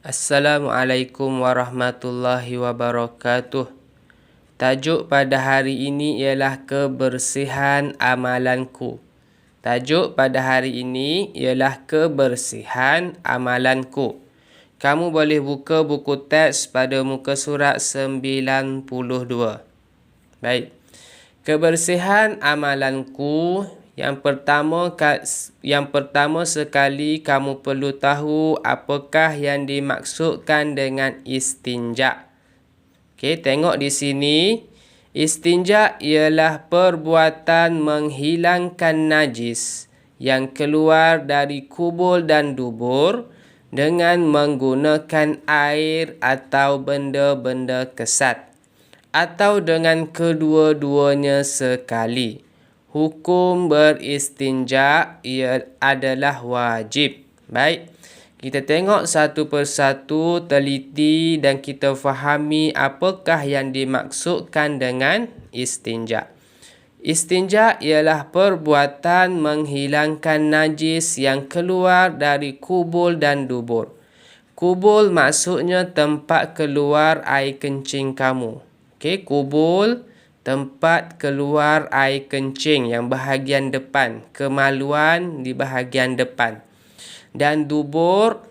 Assalamualaikum warahmatullahi wabarakatuh. Tajuk pada hari ini ialah kebersihan amalanku. Tajuk pada hari ini ialah kebersihan amalanku. Kamu boleh buka buku teks pada muka surat 92. Baik. Kebersihan amalanku. Yang pertama sekali kamu perlu tahu apakah yang dimaksudkan dengan istinja. Okey, tengok di sini. Istinja ialah perbuatan menghilangkan najis yang keluar dari kubul dan dubur dengan menggunakan air atau benda-benda kesat, atau dengan kedua-duanya sekali. Hukum beristinja ia adalah wajib. Baik, kita tengok satu persatu, teliti dan kita fahami apakah yang dimaksudkan dengan istinja. Istinja ialah perbuatan menghilangkan najis yang keluar dari kubul dan dubur. Kubul maksudnya tempat keluar air kencing kamu. Okey, kubul tempat keluar air kencing yang bahagian depan, kemaluan di bahagian depan. Dan dubur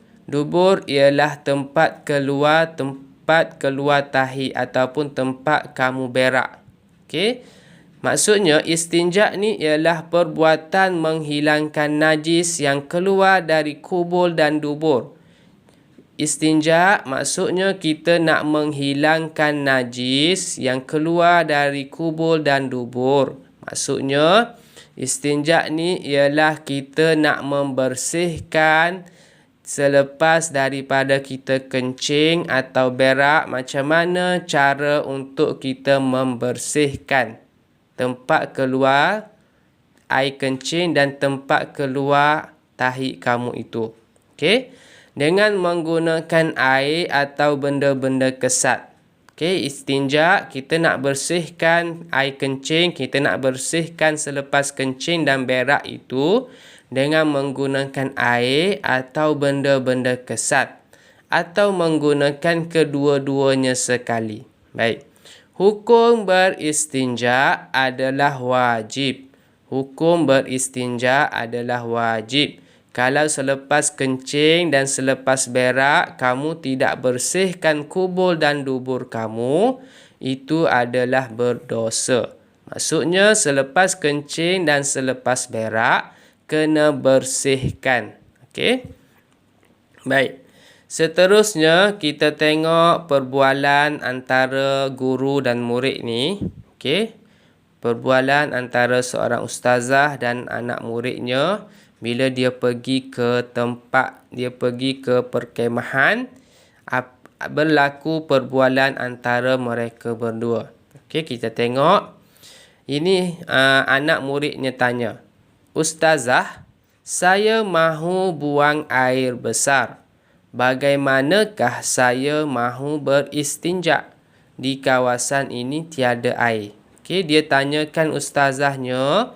ialah tempat keluar tahi ataupun tempat kamu berak. Okey. Maksudnya istinja ni ialah perbuatan menghilangkan najis yang keluar dari kubul dan dubur. Istinja maksudnya kita nak menghilangkan najis yang keluar dari kubul dan dubur. Maksudnya istinja ni ialah kita nak membersihkan selepas daripada kita kencing atau berak. Macam mana cara untuk kita membersihkan tempat keluar air kencing dan tempat keluar tahi kamu itu. Okey? Dengan menggunakan air atau benda-benda kesat. Okey, istinja kita nak bersihkan air kencing, kita nak bersihkan selepas kencing dan berak itu dengan menggunakan air atau benda-benda kesat, atau menggunakan kedua-duanya sekali. Baik. Hukum beristinja adalah wajib. Hukum beristinja adalah wajib. Kalau selepas kencing dan selepas berak kamu tidak bersihkan kubul dan dubur kamu, itu adalah berdosa. Maksudnya selepas kencing dan selepas berak kena bersihkan. Okey? Baik. Seterusnya kita tengok perbualan antara guru dan murid ni. Okey? Perbualan antara seorang ustazah dan anak muridnya bila dia pergi ke perkemahan, berlaku perbualan antara mereka berdua. Okey, kita tengok. Ini anak muridnya tanya, "Ustazah, saya mahu buang air besar. Bagaimanakah saya mahu beristinja? Di kawasan ini tiada air." Okey, dia tanyakan ustazahnya,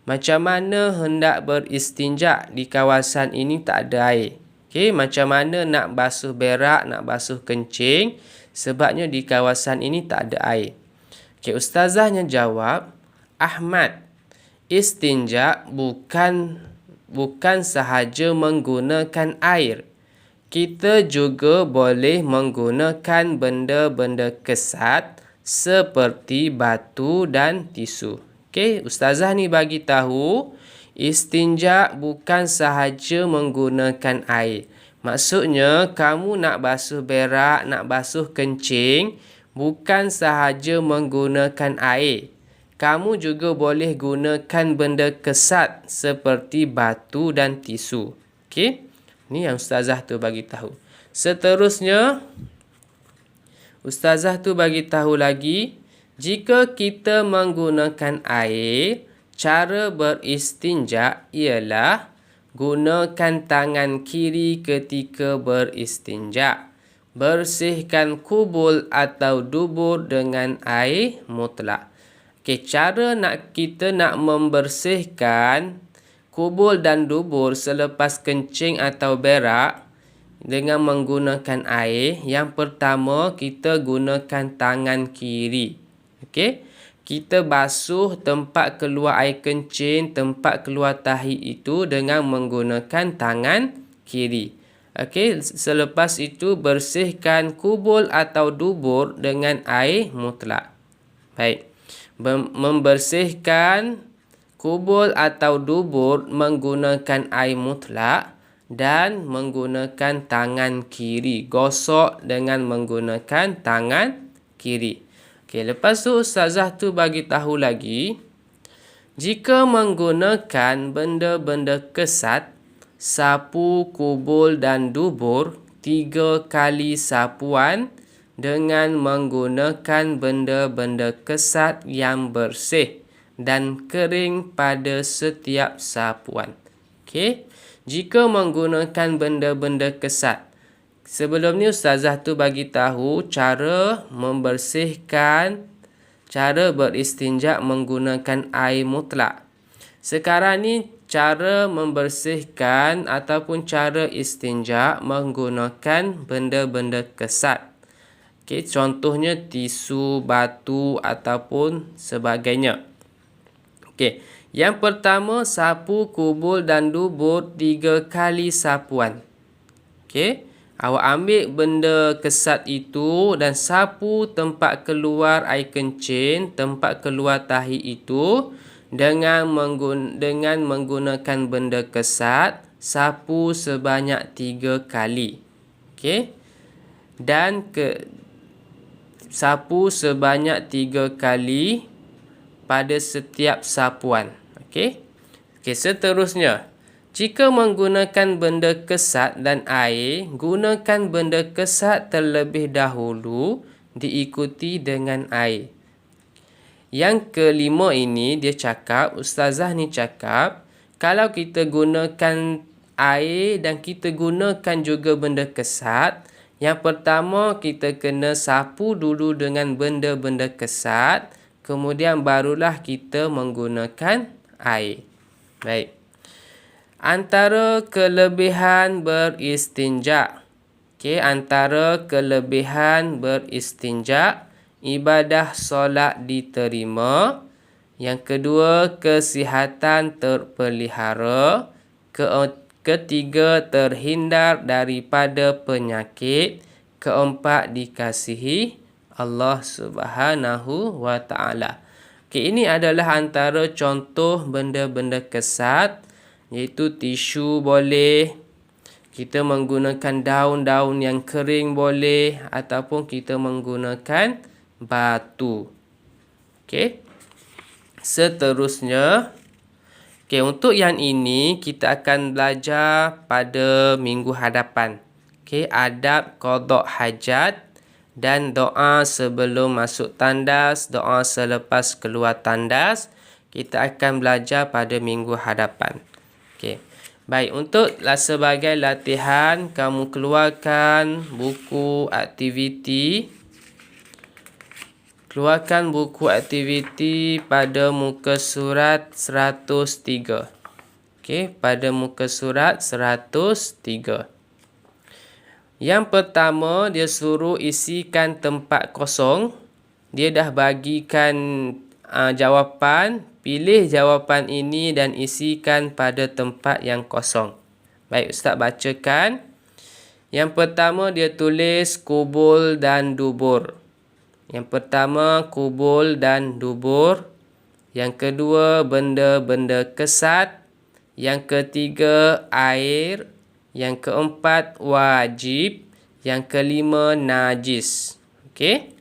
macam mana hendak beristinja di kawasan ini tak ada air. Okey, macam mana nak basuh berak, nak basuh kencing sebabnya di kawasan ini tak ada air. Okey, ustazahnya jawab, "Ahmad, istinja bukan sahaja menggunakan air. Kita juga boleh menggunakan benda-benda kesat seperti batu dan tisu." Okey, ustazah ni bagi tahu istinja bukan sahaja menggunakan air. Maksudnya kamu nak basuh berak, nak basuh kencing bukan sahaja menggunakan air. Kamu juga boleh gunakan benda kesat seperti batu dan tisu. Okey? Ni yang ustazah tu bagi tahu. Seterusnya ustazah tu bagi tahu lagi, jika kita menggunakan air, cara beristinja ialah gunakan tangan kiri ketika beristinja. Bersihkan kubul atau dubur dengan air mutlak. Okey, cara kita nak membersihkan kubul dan dubur selepas kencing atau berak, dengan menggunakan air, yang pertama kita gunakan tangan kiri. Okey. Kita basuh tempat keluar air kencing, tempat keluar tahi itu dengan menggunakan tangan kiri. Okey, selepas itu bersihkan kubul atau dubur dengan air mutlak. Baik. Membersihkan kubul atau dubur menggunakan air mutlak dan menggunakan tangan kiri. Gosok dengan menggunakan tangan kiri. Okey, lepas tu ustazah tu bagi tahu lagi, jika menggunakan benda-benda kesat, sapu, kubul dan dubur 3 kali sapuan dengan menggunakan benda-benda kesat yang bersih dan kering pada setiap sapuan. Okey, jika menggunakan benda-benda kesat, sebelum ni ustazah tu bagi tahu cara membersihkan, cara beristinja menggunakan air mutlak. Sekarang ni cara membersihkan ataupun cara istinja menggunakan benda-benda kesat. Okey, contohnya tisu, batu ataupun sebagainya. Okey, yang pertama sapu, kubul dan dubur 3 kali sapuan. Okey, awak ambil benda kesat itu dan sapu tempat keluar air kencing, tempat keluar tahi itu dengan menggunakan benda kesat, sapu sebanyak 3 kali. Okey. Dan sapu sebanyak 3 kali pada setiap sapuan. Okey. Okey, seterusnya, jika menggunakan benda kesat dan air, gunakan benda kesat terlebih dahulu diikuti dengan air. Yang kelima ini dia cakap, ustazah ni cakap, kalau kita gunakan air dan kita gunakan juga benda kesat, yang pertama kita kena sapu dulu dengan benda-benda kesat, kemudian barulah kita menggunakan air. Baik. Antara kelebihan beristinja. Okey, antara kelebihan beristinja, ibadah solat diterima. Yang kedua, kesihatan terpelihara. Ketiga, terhindar daripada penyakit. Keempat, dikasihi Allah Subhanahu wa taala. Okey, ini adalah antara contoh benda-benda kesat, iaitu tisu boleh, kita menggunakan daun-daun yang kering boleh, ataupun kita menggunakan batu. Okey. Seterusnya, okey, untuk yang ini kita akan belajar pada minggu hadapan. Okey, adab qada hajat dan doa sebelum masuk tandas, doa selepas keluar tandas. Kita akan belajar pada minggu hadapan. Okey. Baik, untuk sebagai latihan, kamu keluarkan buku aktiviti. Keluarkan buku aktiviti pada muka surat 103. Okey, pada muka surat 103. Yang pertama, dia suruh isikan tempat kosong. Dia dah bagikan jawapan. Pilih jawapan ini dan isikan pada tempat yang kosong. Baik, ustaz bacakan. Yang pertama dia tulis kubul dan dubur. Yang pertama kubul dan dubur. Yang kedua benda-benda kesat. Yang ketiga air. Yang keempat wajib. Yang kelima najis. Okey.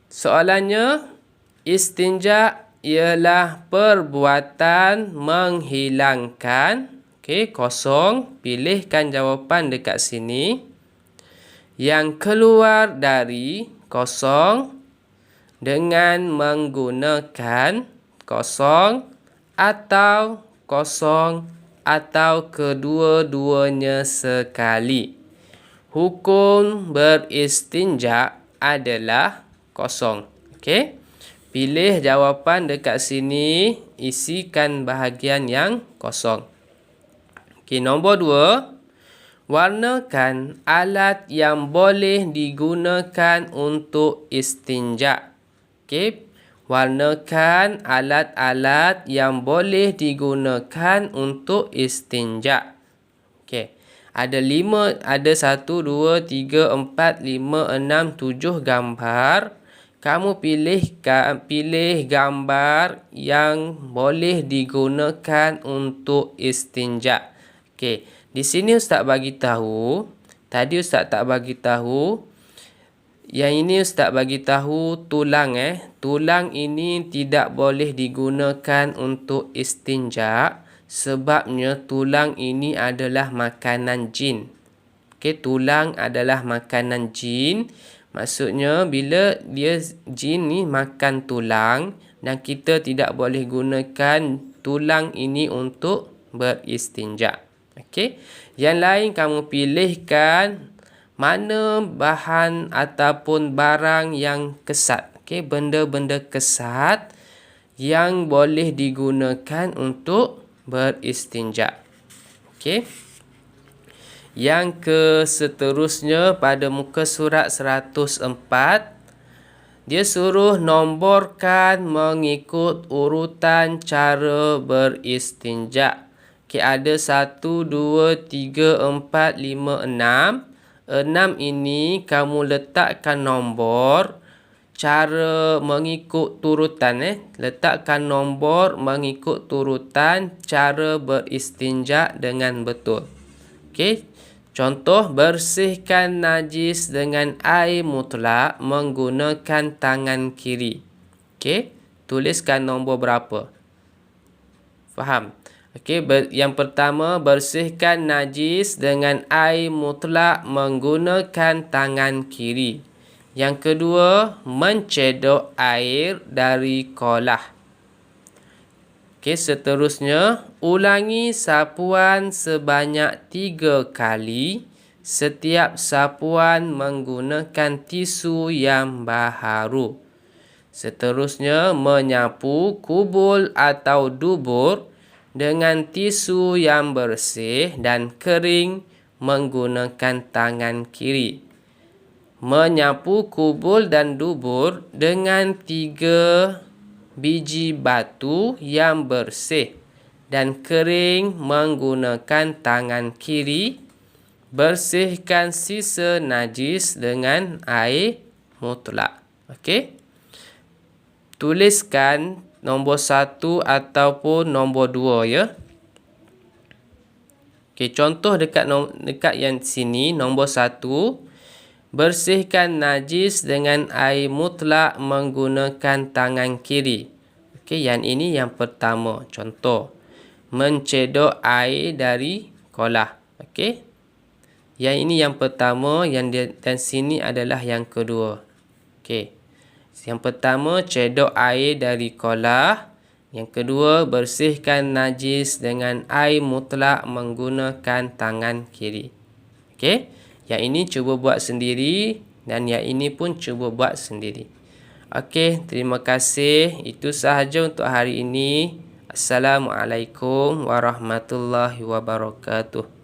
Soalannya, istinja ialah perbuatan menghilangkan. Okey, kosong. Pilihkan jawapan dekat sini. Yang keluar dari kosong dengan menggunakan kosong atau kedua-duanya sekali. Hukum beristinja adalah kosong. Okey. Pilih jawapan dekat sini, isikan bahagian yang kosong. Okey, nombor 2. Warnakan alat yang boleh digunakan untuk istinja. Okey, warnakan alat-alat yang boleh digunakan untuk istinja. Okey, ada 1, 2, 3, 4, 5, 6, 7 gambar. Kamu pilih gambar yang boleh digunakan untuk istinja. Okey, di sini Ustaz bagi tahu. Tadi Ustaz tak bagi tahu. Yang ini Ustaz bagi tahu tulang. Tulang ini tidak boleh digunakan untuk istinja. Sebabnya tulang ini adalah makanan jin. Okey, tulang adalah makanan jin. Maksudnya bila jin ni makan tulang dan kita tidak boleh gunakan tulang ini untuk beristinja. Okey, yang lain kamu pilihkan mana bahan ataupun barang yang kesat. Okey, benda-benda kesat yang boleh digunakan untuk beristinja. Okey. Yang seterusnya pada muka surat 104, dia suruh nomborkan mengikut urutan cara beristinja. Okey, ada 1, 2, 3, 4, 5, 6. 6 ini kamu letakkan nombor cara mengikut turutan. Letakkan nombor mengikut turutan cara beristinja dengan betul. Okey, contoh, bersihkan najis dengan air mutlak menggunakan tangan kiri. Okey, tuliskan nombor berapa. Faham? Okey, yang pertama, bersihkan najis dengan air mutlak menggunakan tangan kiri. Yang kedua, mencedok air dari kolah. Okey, seterusnya, ulangi sapuan sebanyak 3 kali. Setiap sapuan menggunakan tisu yang baharu. Seterusnya, menyapu kubul atau dubur dengan tisu yang bersih dan kering menggunakan tangan kiri. Menyapu kubul dan dubur dengan 3 biji batu yang bersih dan kering menggunakan tangan kiri. Bersihkan sisa najis dengan air mutlak. Okey, tuliskan nombor 1 ataupun nombor 2 ya. Okey, contoh dekat yang sini nombor 1, bersihkan najis dengan air mutlak menggunakan tangan kiri. Okey, yang ini yang pertama, contoh. Mencedok air dari kolah. Okey, yang ini yang pertama, dan sini adalah yang kedua. Okey, yang pertama, cedok air dari kolah. Yang kedua, bersihkan najis dengan air mutlak menggunakan tangan kiri. Okey, yang ini cuba buat sendiri dan yang ini pun cuba buat sendiri. Okey, terima kasih. Itu sahaja untuk hari ini. Assalamualaikum warahmatullahi wabarakatuh.